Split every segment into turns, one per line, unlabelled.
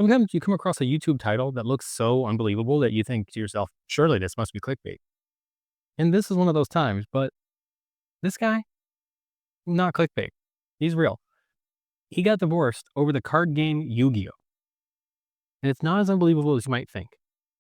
Sometimes you come across a YouTube title that looks so unbelievable that you think to yourself, surely this must be clickbait. And this is one of those times, but this guy, not clickbait. He's real. He got divorced over the card game Yu-Gi-Oh! And it's not as unbelievable as you might think.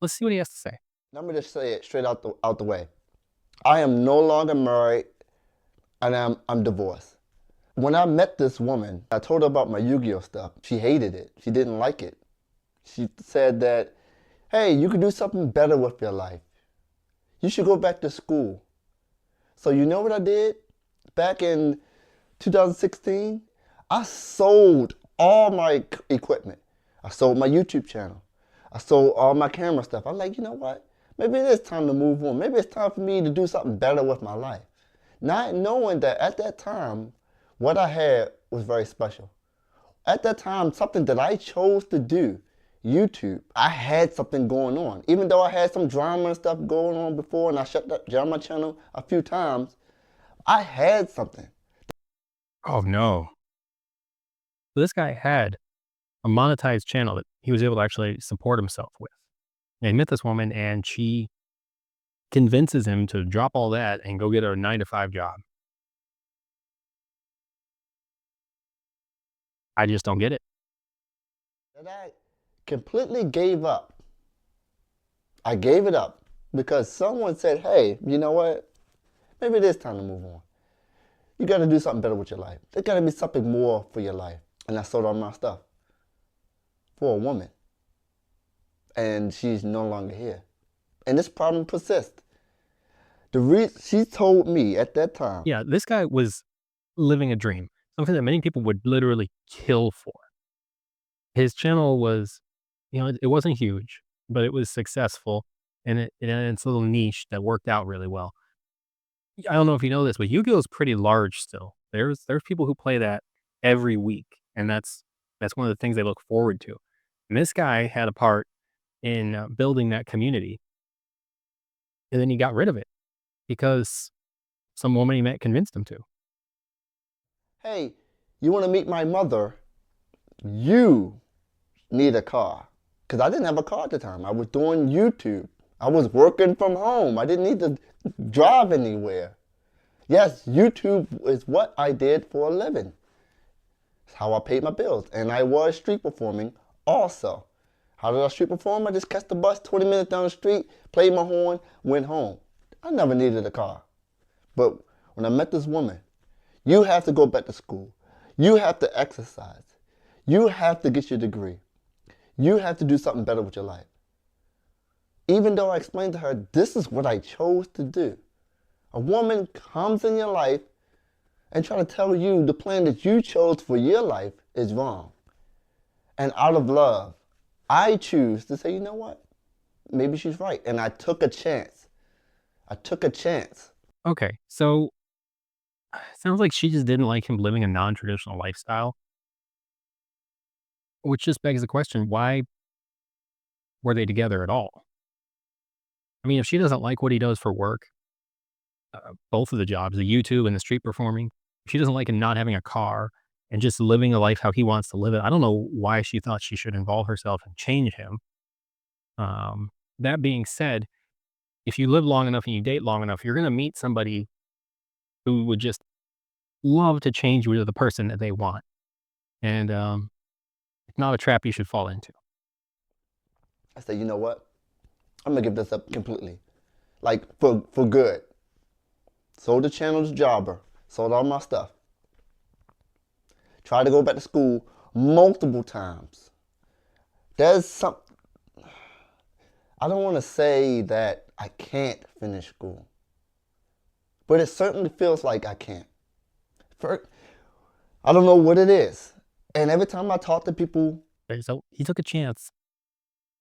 Let's see what he has to say.
Let me just say it straight out the way. I am no longer married and I'm divorced. When I met this woman, I told her about my Yu-Gi-Oh stuff. She hated it. She didn't like it. She said that, hey, you could do something better with your life. You should go back to school. So you know what I did? Back in 2016, I sold all my equipment. I sold my YouTube channel. I sold all my camera stuff. I'm like, you know what? Maybe it is time to move on. Maybe it's time for me to do something better with my life. Not knowing that at that time, what I had was very special. At that time, something that I chose to do, YouTube, I had something going on. Even though I had some drama and stuff going on before and I shut down my channel a few times, I had something.
Oh no. So this guy had a monetized channel that he was able to actually support himself with. And he met this woman and she convinces him to drop all that and go get a 9 to 5 job. I just don't get it.
That I completely gave up. I gave it up because someone said, hey, you know what? Maybe it is time to move on. You got to do something better with your life. There's got to be something more for your life. And I sold all my stuff for a woman. And she's no longer here. And this problem persists. She told me at that time.
Yeah, this guy was living a dream, something that many people would literally kill for. His channel was, it wasn't huge, but it was successful and it had its little niche that worked out really well. I don't know if you know this, but Yu-Gi-Oh is pretty large still. There's people who play that every week, and that's one of the things they look forward to. And this guy had a part in building that community, and then he got rid of it because some woman he met convinced him to.
Hey, you want to meet my mother? You need a car. Because I didn't have a car at the time. I was doing YouTube. I was working from home. I didn't need to drive anywhere. Yes, YouTube is what I did for a living. It's how I paid my bills. And I was street performing also. How did I street perform? I just catch the bus 20 minutes down the street, played my horn, went home. I never needed a car. But when I met this woman, you have to go back to school. You have to exercise. You have to get your degree. You have to do something better with your life. Even though I explained to her, this is what I chose to do. A woman comes in your life and try to tell you the plan that you chose for your life is wrong. And out of love, I choose to say, you know what? Maybe she's right. And I took a chance. I took a chance.
Okay, so sounds like she just didn't like him living a non-traditional lifestyle, which just begs the question, why were they together at all? I mean, if she doesn't like what he does for work, both of the jobs, the YouTube and the street performing, if she doesn't like him not having a car and just living a life how he wants to live it, I don't know why she thought she should involve herself and change him. That being said, if you live long enough and you date long enough, you're going to meet somebody who would just love to change you to the person that they want. And it's not a trap you should fall into.
I said, you know what? I'm going to give this up completely. Like, for good. Sold the channel to Jobber. Sold all my stuff. Tried to go back to school multiple times. There's some... I don't want to say that I can't finish school. But it certainly feels like I can't. I don't know what it is. And every time I talk to people...
So he took a chance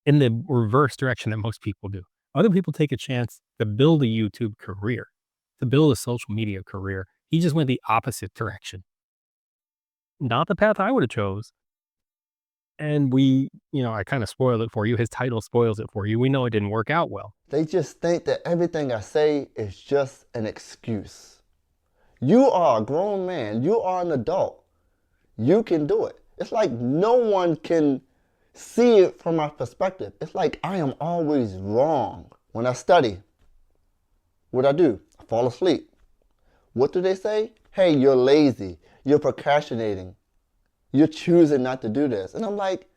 in the reverse direction that most people do. Other people take a chance to build a YouTube career, to build a social media career. He just went the opposite direction. Not the path I would have chose. And I kind of spoiled it for you. His title spoils it for you. We know it didn't work out well.
They just think that everything I say is just an excuse. You are a grown man. You are an adult. You can do it. It's like no one can see it from my perspective. It's like I am always wrong. When I study, what I do? I fall asleep. What do they say? Hey, you're lazy. You're procrastinating. You're choosing not to do this. And I'm like,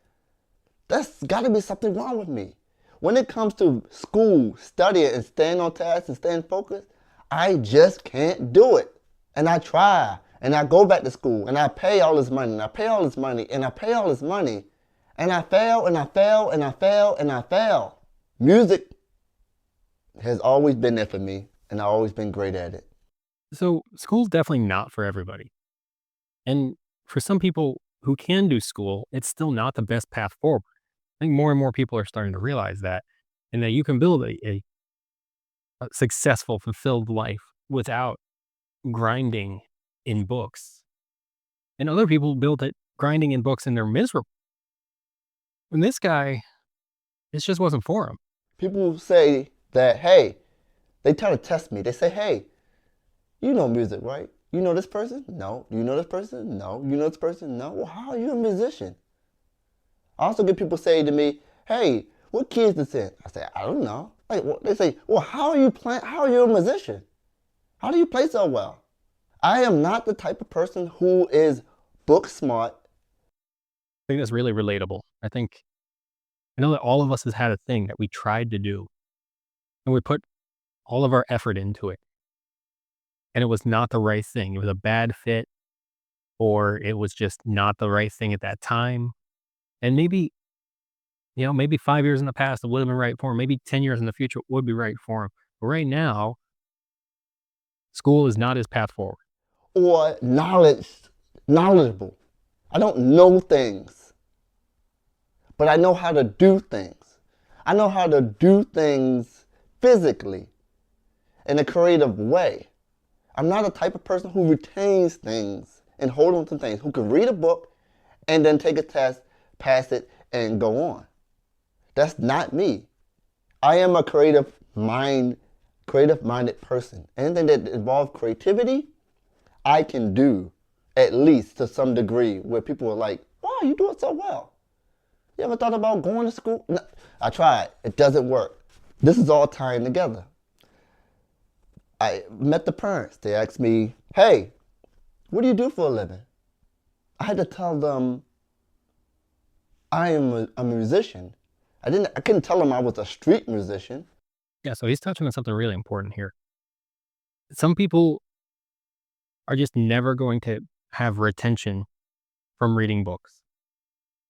that's got to be something wrong with me. When it comes to school, studying, and staying on task and staying focused, I just can't do it. And I try, and I go back to school, and I pay all this money, and I pay all this money, and I pay all this money, and I fail, and I fail, and I fail, and I fail. Music has always been there for me, and I've always been great at it.
So school's definitely not for everybody. And for some people who can do school, it's still not the best path forward. I think more and more people are starting to realize that, and that you can build a successful, fulfilled life without grinding in books. And other people build it grinding in books and they're miserable. And this guy, this just wasn't for him.
People say that, hey, they try to test me. They say, hey, you know music, right? You know this person? No. Do you know this person? No. You know this person? No. Well, how are you a musician? I also get people say to me, hey, what key is this in? I say, I don't know. Like, well, they say, well, how are you playing? How are you a musician? How do you play so well? I am not the type of person who is book smart.
I think that's really relatable. I know that all of us has had a thing that we tried to do and we put all of our effort into it. And it was not the right thing. It was a bad fit, or it was just not the right thing at that time. And maybe, maybe 5 years in the past it would have been right for him. Maybe 10 years in the future it would be right for him. But right now, school is not his path forward.
Or knowledgeable. I don't know things, but I know how to do things. I know how to do things physically in a creative way. I'm not a type of person who retains things and hold on to things, who can read a book and then take a test, pass it, and go on. That's not me. I am a creative-minded person. Anything that involves creativity, I can do, at least to some degree, where people are like, wow, you do it so well. You ever thought about going to school? No, I tried. It doesn't work. This is all tying together. I met the parents. They asked me, hey, what do you do for a living? I had to tell them I am a musician. I couldn't tell them I was a street musician.
Yeah, so he's touching on something really important here. Some people are just never going to have retention from reading books.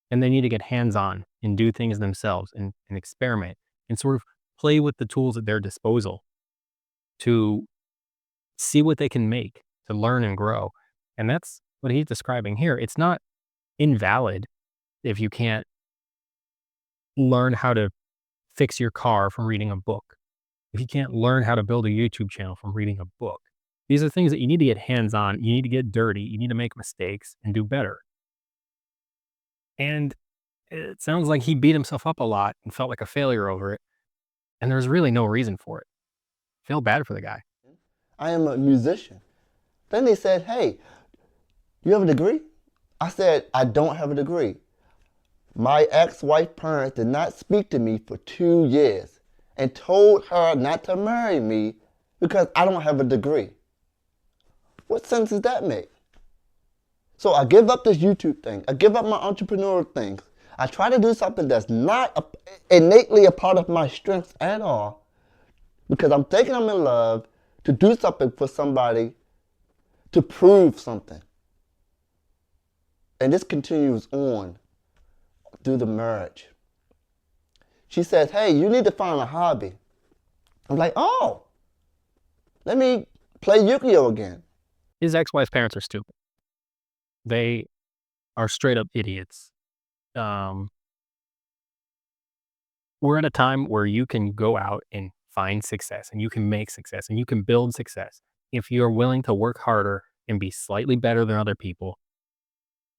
And they need to get hands-on and do things themselves and experiment and sort of play with the tools at their disposal to see what they can make, to learn and grow. And that's what he's describing here. It's not invalid if you can't learn how to fix your car from reading a book, if you can't learn how to build a YouTube channel from reading a book. These are things that you need to get hands-on, you need to get dirty, you need to make mistakes and do better. And it sounds like he beat himself up a lot and felt like a failure over it. And there's really no reason for it. I feel bad for the guy.
I am a musician. Then they said, hey, you have a degree? I said, I don't have a degree. My ex-wife parents did not speak to me for 2 years and told her not to marry me because I don't have a degree. What sense does that make? So I give up this YouTube thing. I give up my entrepreneurial things. I try to do something that's not innately a part of my strengths at all because I'm thinking I'm in love to do something for somebody, to prove something. And this continues on through the marriage. She says, hey, you need to find a hobby. I'm like, oh, let me play Yu-Gi-Oh again.
His ex-wife's parents are stupid. They are straight up idiots. We're at a time where you can go out and find success and you can make success and you can build success if you're willing to work harder and be slightly better than other people.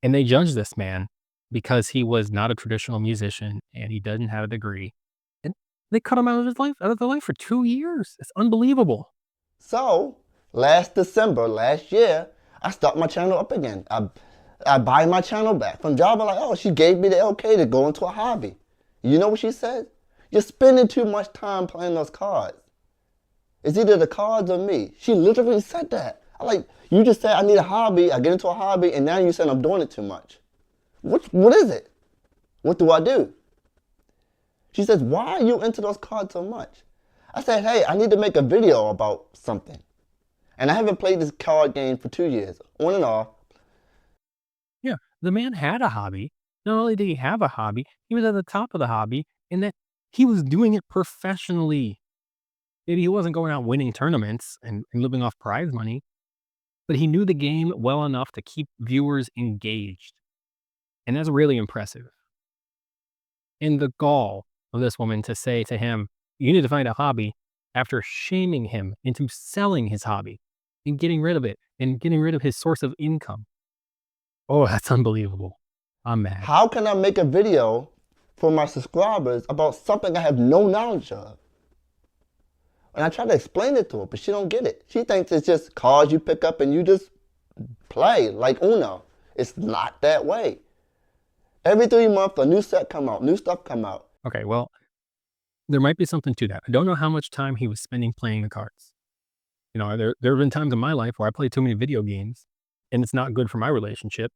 And they judge this man because he was not a traditional musician and he doesn't have a degree. And they cut him out of their life for 2 years. It's unbelievable.
So last December, last year, I started my channel up again. I buy my channel back from Java. Like, oh, she gave me the okay to go into a hobby. You know what she said? You're spending too much time playing those cards. It's either the cards or me. She literally said that. I like, you just said I need a hobby, I get into a hobby, and now you said I'm doing it too much. What is it? What do I do? She says, why are you into those cards so much? I said, hey, I need to make a video about something. And I haven't played this card game for 2 years, on and off.
Yeah, the man had a hobby. Not only did he have a hobby, he was at the top of the hobby in that he was doing it professionally. Maybe he wasn't going out winning tournaments and living off prize money, but he knew the game well enough to keep viewers engaged. And that's really impressive. And the gall of this woman to say to him, you need to find a hobby, after shaming him into selling his hobby and getting rid of it and getting rid of his source of income. Oh, that's unbelievable. I'm mad.
How can I make a video for my subscribers about something I have no knowledge of? And I try to explain it to her, but she don't get it. She thinks it's just cards you pick up and you just play like Uno. It's not that way. Every 3 months, a new set come out, new stuff come out.
Okay, well, there might be something to that. I don't know how much time he was spending playing the cards. You know, there have been times in my life where I play too many video games and it's not good for my relationship,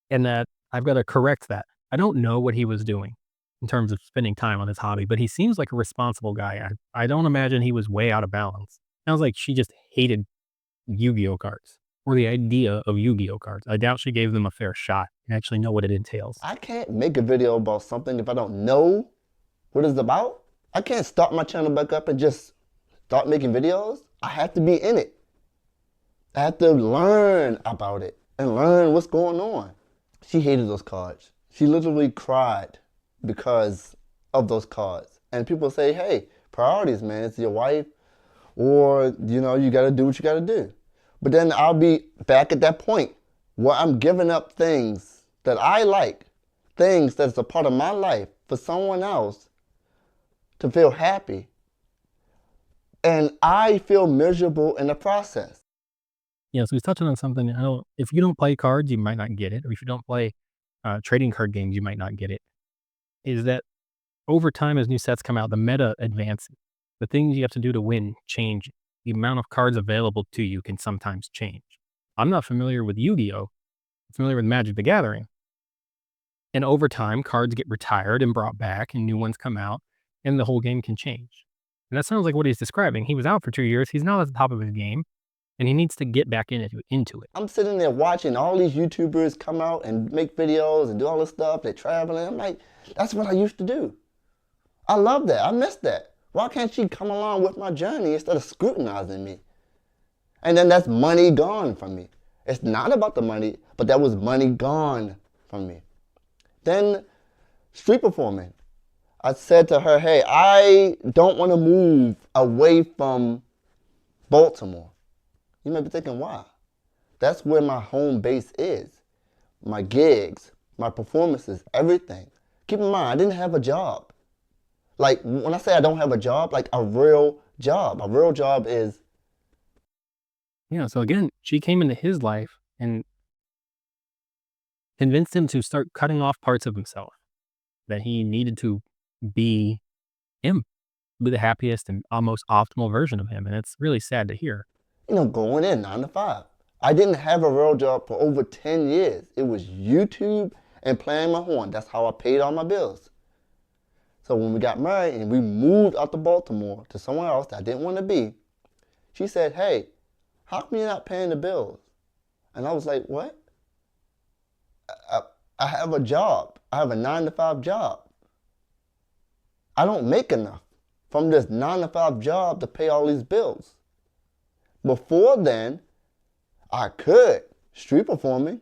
and that I've got to correct that. I don't know what he was doing in terms of spending time on his hobby, but he seems like a responsible guy. I don't imagine he was way out of balance. Sounds like she just hated Yu-Gi-Oh cards or the idea of Yu-Gi-Oh cards. I doubt she gave them a fair shot and actually know what it entails.
I can't make a video about something if I don't know what it's about. I can't start my channel back up and just start making videos. I have to be in it. I have to learn about it and learn what's going on. She hated those cards. She literally cried because of those cards. And people say, hey, priorities, man. It's your wife, or, you know, you got to do what you got to do. But then I'll be back at that point where I'm giving up things that I like, things that's a part of my life for someone else to feel happy. And I feel miserable in the process.
Yeah, so he's touching on something. If you don't play cards, you might not get it. Or if you don't play trading card games, you might not get it. Is that over time, as new sets come out, the meta advances. The things you have to do to win change. The amount of cards available to you can sometimes change. I'm not familiar with Yu-Gi-Oh! I'm familiar with Magic the Gathering. And over time, cards get retired and brought back, and new ones come out, and the whole game can change. And that sounds like what he's describing. He was out for 2 years. He's not at the top of his game, and he needs to get back into it.
I'm sitting there watching all these YouTubers come out and make videos and do all this stuff. They're traveling. I'm like, that's what I used to do. I love that. I miss that. Why can't she come along with my journey instead of scrutinizing me? And then that's money gone from me. It's not about the money, but that was money gone from me. Then street performing. I said to her, hey, I don't want to move away from Baltimore. You might be thinking, why? That's where my home base is. My gigs, my performances, everything. Keep in mind, I didn't have a job. Like, when I say I don't have a job, like a real job. A real job is...
Yeah, so again, she came into his life and convinced him to start cutting off parts of himself. That he needed to be him. Be the happiest and almost optimal version of him. And it's really sad to hear.
You know, going in 9 to 5. I didn't have a real job for over 10 years. It was YouTube and playing my horn. That's how I paid all my bills. So when we got married and we moved out to Baltimore to somewhere else that I didn't want to be, she said, hey, how come you're not paying the bills? And I was like, what? I have a job. I have a 9 to 5 job. I don't make enough from this 9 to 5 job to pay all these bills. Before then, I could street performing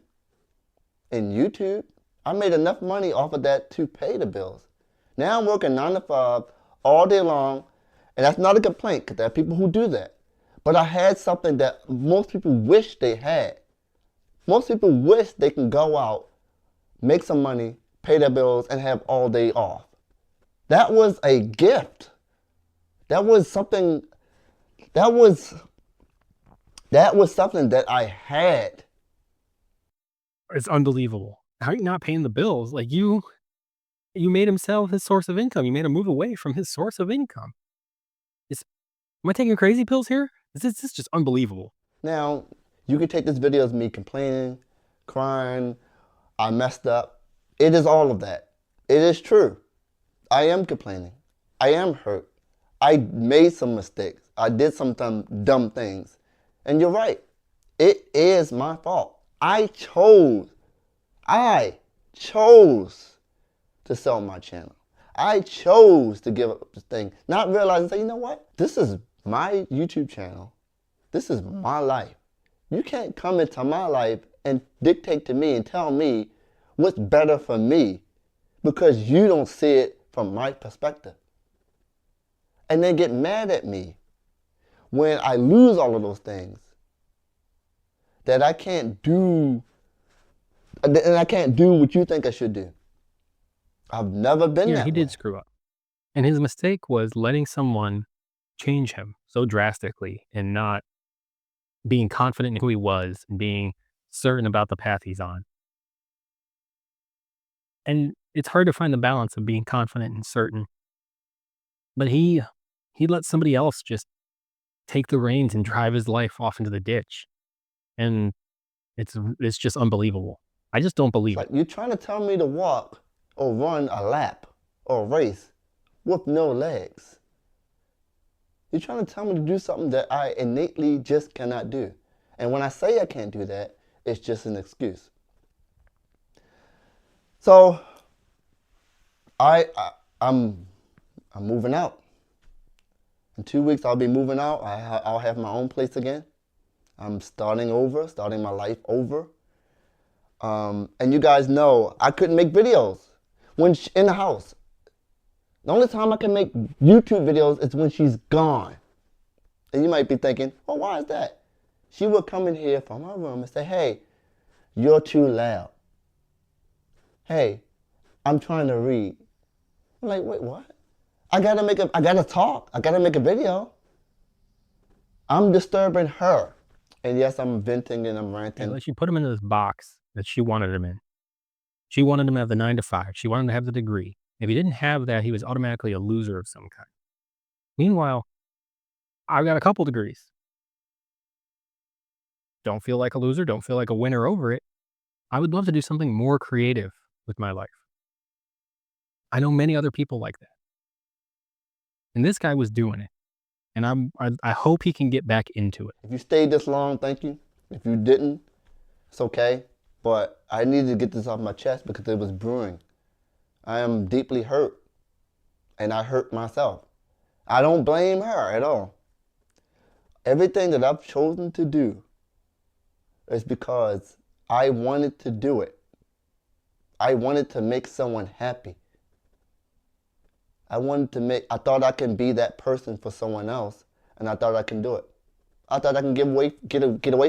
in YouTube. I made enough money off of that to pay the bills. Now I'm working 9 to 5 all day long, and that's not a complaint because there are people who do that. But I had something that most people wish they had. Most people wish they can go out, make some money, pay their bills, and have all day off. That was a gift. That was something that was something that I had.
It's unbelievable. How are you not paying the bills? Like, you made him sell his source of income. You made him move away from his source of income. Is Am I taking crazy pills here? This is just unbelievable.
Now, you can take this video as me complaining, crying, I messed up. It is all of that. It is true. I am complaining. I am hurt. I made some mistakes. I did some dumb things. And you're right. It is my fault. I chose to sell my channel. I chose to give up this thing, not realizing, say, you know what? This is my YouTube channel. This is my life. You can't come into my life and dictate to me and tell me what's better for me because you don't see it from my perspective. And then get mad at me when I lose all of those things that I can't do, and I can't do what you think I should do. I've never been
Yeah,
that
he
way.
did screw up. And his mistake was letting someone change him so drastically and not being confident in who he was and being certain about the path he's on. And it's hard to find the balance of being confident and certain. But he let somebody else just take the reins and drive his life off into the ditch. And it's just unbelievable. I just don't
It's
believe
like
it.
you're trying to tell me to walk or run a lap or a race with no legs. You're trying to tell me to do something that I innately just cannot do. And when I say I can't do that, it's just an excuse. So I'm moving out. In 2 weeks, I'll be moving out. I'll have my own place again. I'm starting over, starting my life over. And you guys know I couldn't make videos when in the house. The only time I can make YouTube videos is when she's gone. And you might be thinking, well, why is that? She would come in here from her room and say, hey, you're too loud. Hey, I'm trying to read. I'm like, wait, what? I gotta talk. I gotta make a video. I'm disturbing her. And yes, I'm venting and I'm ranting.
Like, she put him into this box that she wanted him in. She wanted him to have the 9 to 5. She wanted him to have the degree. If he didn't have that, he was automatically a loser of some kind. Meanwhile, I've got a couple degrees. Don't feel like a loser, don't feel like a winner over it. I would love to do something more creative with my life. I know many other people like that. And this guy was doing it. And I hope he can get back into it.
If you stayed this long, thank you. If you didn't, it's okay. But I needed to get this off my chest because it was brewing. I am deeply hurt. And I hurt myself. I don't blame her at all. Everything that I've chosen to do is because I wanted to do it. I wanted to make someone happy. I thought I can be that person for someone else, and I thought I can do it. I thought I can get away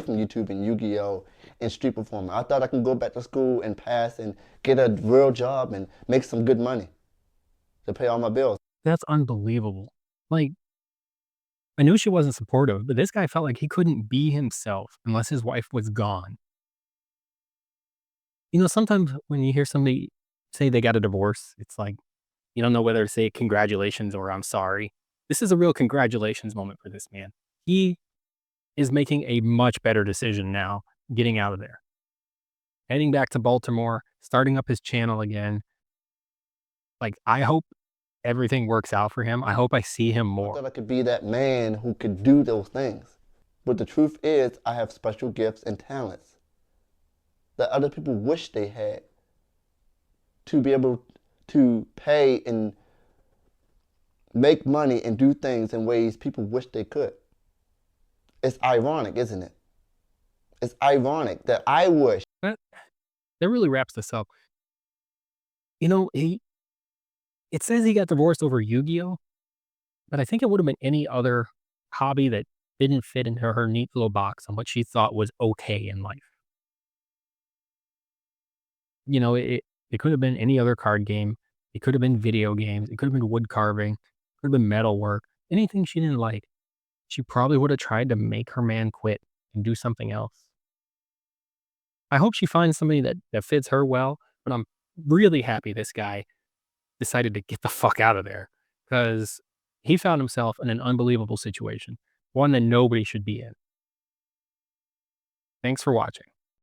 from YouTube and Yu-Gi-Oh! And street performing. I thought I can go back to school and pass and get a real job and make some good money to pay all my bills.
That's unbelievable. Like, I knew she wasn't supportive, but this guy felt like he couldn't be himself unless his wife was gone. You know, sometimes when you hear somebody say they got a divorce, it's like, you don't know whether to say congratulations or I'm sorry. This is a real congratulations moment for this man. He is making a much better decision now, getting out of there. Heading back to Baltimore, starting up his channel again. Like, I hope everything works out for him. I hope I see him
I
more.
thought I could be that man who could do those things. But the truth is, I have special gifts and talents that other people wish they had to be able to pay and make money and do things in ways people wish they could. It's ironic, isn't it? It's ironic that I wish.
That really wraps this up. You know, it says he got divorced over Yu-Gi-Oh! But I think it would have been any other hobby that didn't fit into her neat little box on what she thought was okay in life. You know, it could have been any other card game. It could have been video games. It could have been wood carving. It could have been metal work. Anything she didn't like. She probably would have tried to make her man quit and do something else. I hope she finds somebody that fits her well, but I'm really happy this guy decided to get the fuck out of there because he found himself in an unbelievable situation, one that nobody should be in. Thanks for watching.